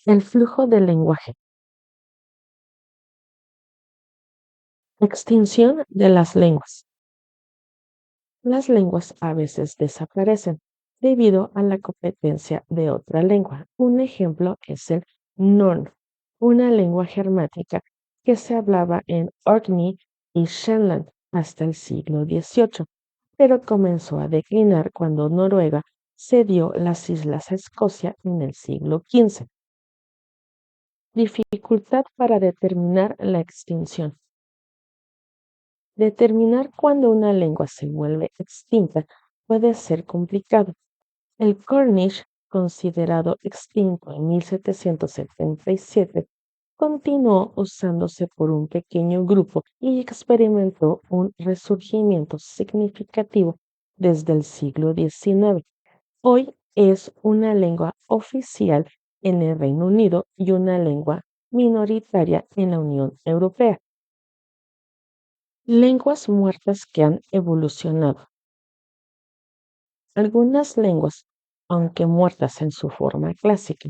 El flujo del lenguaje. Extinción de las lenguas. Las lenguas a veces desaparecen debido a la competencia de otra lengua. Un ejemplo es el Norn, una lengua germánica que se hablaba en Orkney y Shetland hasta el siglo XVIII, pero comenzó a declinar cuando Noruega cedió las islas a Escocia en el siglo XV. Dificultad para determinar la extinción. Determinar cuándo una lengua se vuelve extinta puede ser complicado. El Cornish, considerado extinto en 1777, continuó usándose por un pequeño grupo y experimentó un resurgimiento significativo desde el siglo XIX. Hoy es una lengua oficial en el Reino Unido y una lengua minoritaria en la Unión Europea. Lenguas muertas que han evolucionado. Algunas lenguas, aunque muertas en su forma clásica,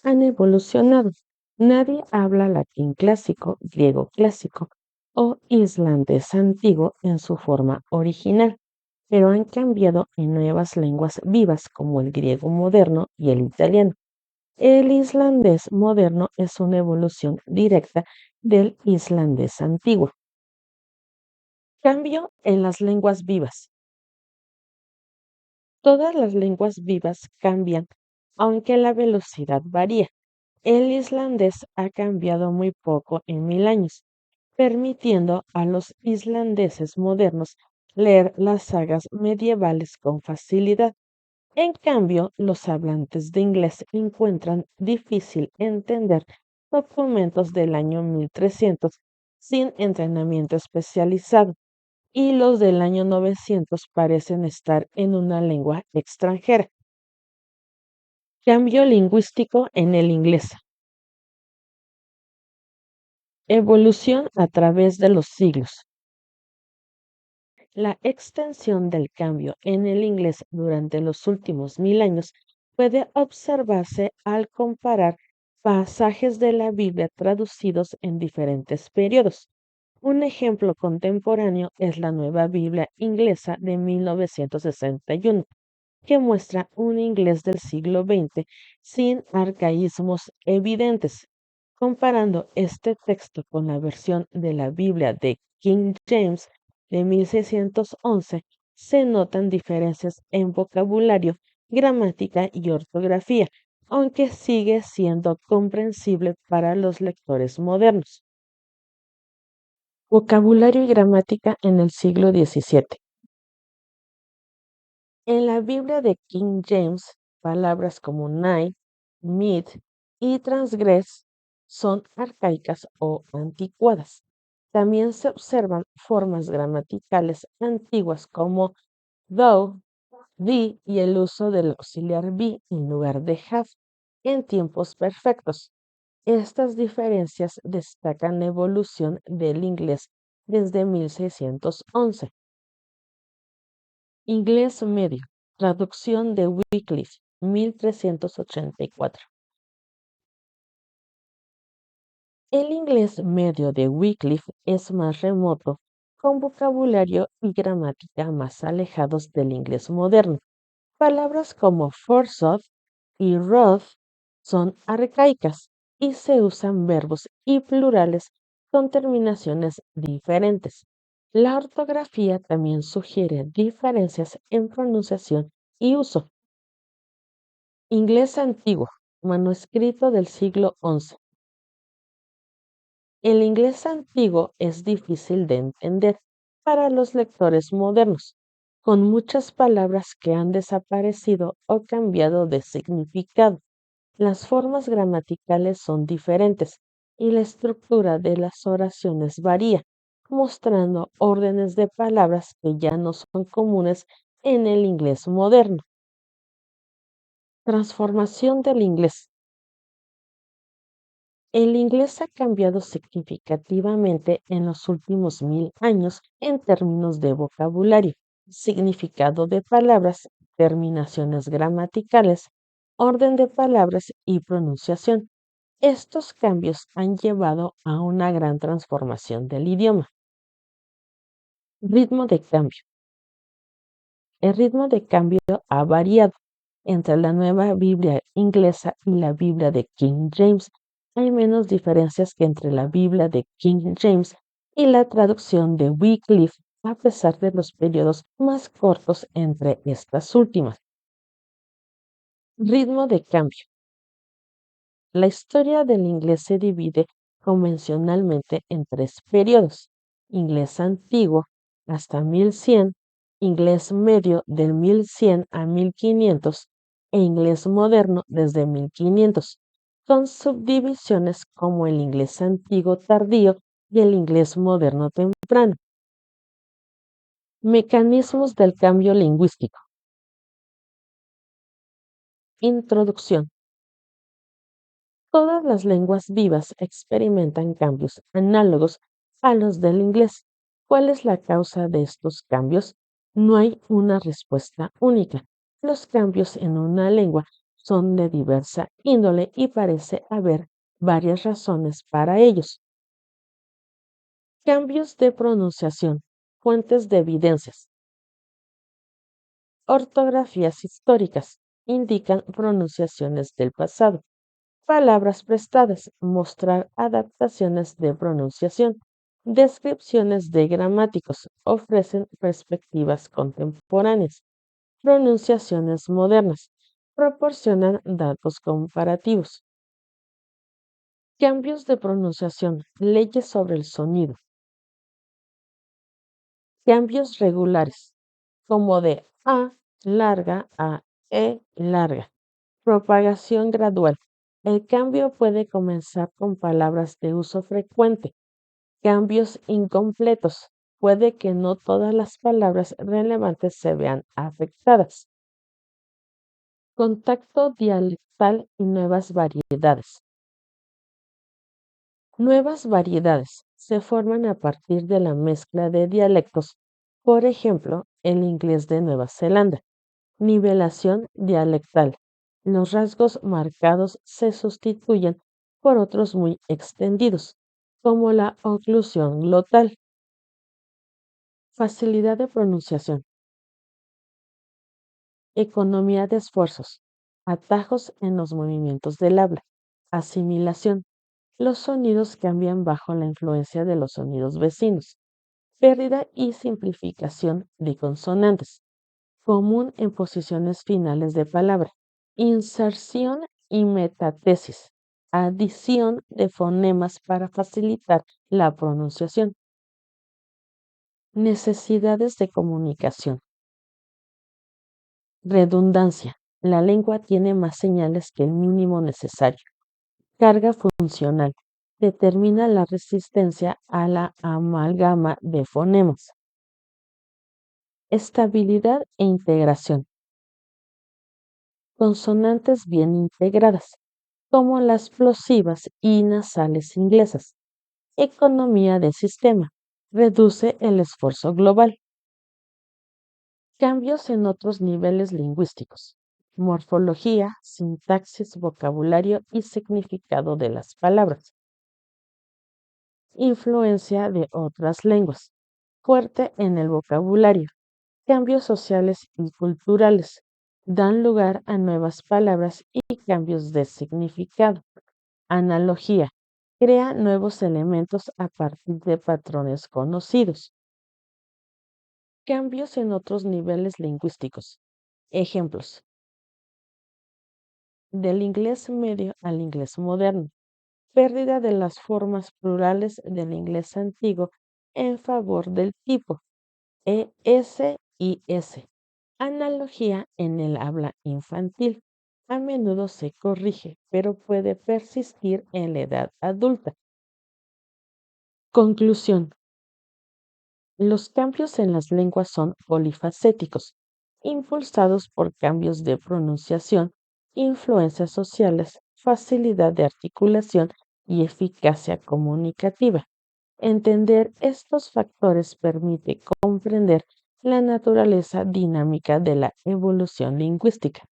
han evolucionado. Nadie habla latín clásico, griego clásico o islandés antiguo en su forma original, pero han cambiado en nuevas lenguas vivas como el griego moderno y el italiano. El islandés moderno es una evolución directa del islandés antiguo. Cambio en las lenguas vivas. Todas las lenguas vivas cambian, aunque la velocidad varía. El islandés ha cambiado muy poco en 1000 años, permitiendo a los islandeses modernos leer las sagas medievales con facilidad. En cambio, los hablantes de inglés encuentran difícil entender documentos del año 1300 sin entrenamiento especializado, y los del año 900 parecen estar en una lengua extranjera. Cambio lingüístico en el inglés. Evolución a través de los siglos. La extensión del cambio en el inglés durante los últimos 1000 años puede observarse al comparar pasajes de la Biblia traducidos en diferentes periodos. Un ejemplo contemporáneo es la Nueva Biblia Inglesa de 1961, que muestra un inglés del siglo XX sin arcaísmos evidentes. Comparando este texto con la versión de la Biblia de King James de 1611, se notan diferencias en vocabulario, gramática y ortografía, aunque sigue siendo comprensible para los lectores modernos. Vocabulario y gramática en el siglo XVII. En la Biblia de King James, palabras como night, mid y transgress son arcaicas o anticuadas. También se observan formas gramaticales antiguas como thou, thee y el uso del auxiliar be en lugar de have en tiempos perfectos. Estas diferencias destacan la evolución del inglés desde 1611. Inglés medio. Traducción de Wycliffe, 1384. El inglés medio de Wycliffe es más remoto, con vocabulario y gramática más alejados del inglés moderno. Palabras como forethought y wroth son arcaicas y se usan verbos y plurales con terminaciones diferentes. La ortografía también sugiere diferencias en pronunciación y uso. Inglés antiguo, manuscrito del siglo XI. El inglés antiguo es difícil de entender para los lectores modernos, con muchas palabras que han desaparecido o cambiado de significado. Las formas gramaticales son diferentes y la estructura de las oraciones varía, mostrando órdenes de palabras que ya no son comunes en el inglés moderno. Transformación del inglés. El inglés ha cambiado significativamente en los últimos 1000 años en términos de vocabulario, significado de palabras, terminaciones gramaticales, orden de palabras y pronunciación. Estos cambios han llevado a una gran transformación del idioma. Ritmo de cambio. El ritmo de cambio ha variado. Entre la nueva Biblia inglesa y la Biblia de King James hay menos diferencias que entre la Biblia de King James y la traducción de Wycliffe, a pesar de los periodos más cortos entre estas últimas. Ritmo de cambio. La historia del inglés se divide convencionalmente en tres periodos: inglés antiguo hasta 1100, inglés medio del 1100 a 1500 e inglés moderno desde 1500, con subdivisiones como el inglés antiguo tardío y el inglés moderno temprano. Mecanismos del cambio lingüístico. Introducción. Todas las lenguas vivas experimentan cambios análogos a los del inglés. ¿Cuál es la causa de estos cambios? No hay una respuesta única. Los cambios en una lengua son de diversa índole y parece haber varias razones para ellos. Cambios de pronunciación. Fuentes de evidencias. Ortografías históricas indican pronunciaciones del pasado. Palabras prestadas, mostrar adaptaciones de pronunciación. Descripciones de gramáticos ofrecen perspectivas contemporáneas. Pronunciaciones modernas proporcionan datos comparativos. Cambios de pronunciación, leyes sobre el sonido. Cambios regulares, como de A larga a E larga. Propagación gradual. El cambio puede comenzar con palabras de uso frecuente. Cambios incompletos. Puede que no todas las palabras relevantes se vean afectadas. Contacto dialectal y nuevas variedades. Nuevas variedades se forman a partir de la mezcla de dialectos, por ejemplo, el inglés de Nueva Zelanda. Nivelación dialectal. Los rasgos marcados se sustituyen por otros muy extendidos, como la oclusión glotal. Facilidad de pronunciación. Economía de esfuerzos. Atajos en los movimientos del habla. Asimilación. Los sonidos cambian bajo la influencia de los sonidos vecinos. Pérdida y simplificación de consonantes. Común en posiciones finales de palabra. Inserción y metatesis. Adición de fonemas para facilitar la pronunciación. Necesidades de comunicación. Redundancia. La lengua tiene más señales que el mínimo necesario. Carga funcional. Determina la resistencia a la amalgama de fonemas. Estabilidad e integración. Consonantes bien integradas, como las plosivas y nasales inglesas. Economía de sistema. Reduce el esfuerzo global. Cambios en otros niveles lingüísticos. Morfología, sintaxis, vocabulario y significado de las palabras. Influencia de otras lenguas. Fuerte en el vocabulario. Cambios sociales y culturales. Dan lugar a nuevas palabras y cambios de significado. Analogía. Crea nuevos elementos a partir de patrones conocidos. Cambios en otros niveles lingüísticos. Ejemplos. Del inglés medio al inglés moderno. Pérdida de las formas plurales del inglés antiguo en favor del tipo ES y S. Analogía en el habla infantil. A menudo se corrige, pero puede persistir en la edad adulta. Conclusión. Los cambios en las lenguas son polifacéticos, impulsados por cambios de pronunciación, influencias sociales, facilidad de articulación y eficacia comunicativa. Entender estos factores permite comprender la naturaleza dinámica de la evolución lingüística.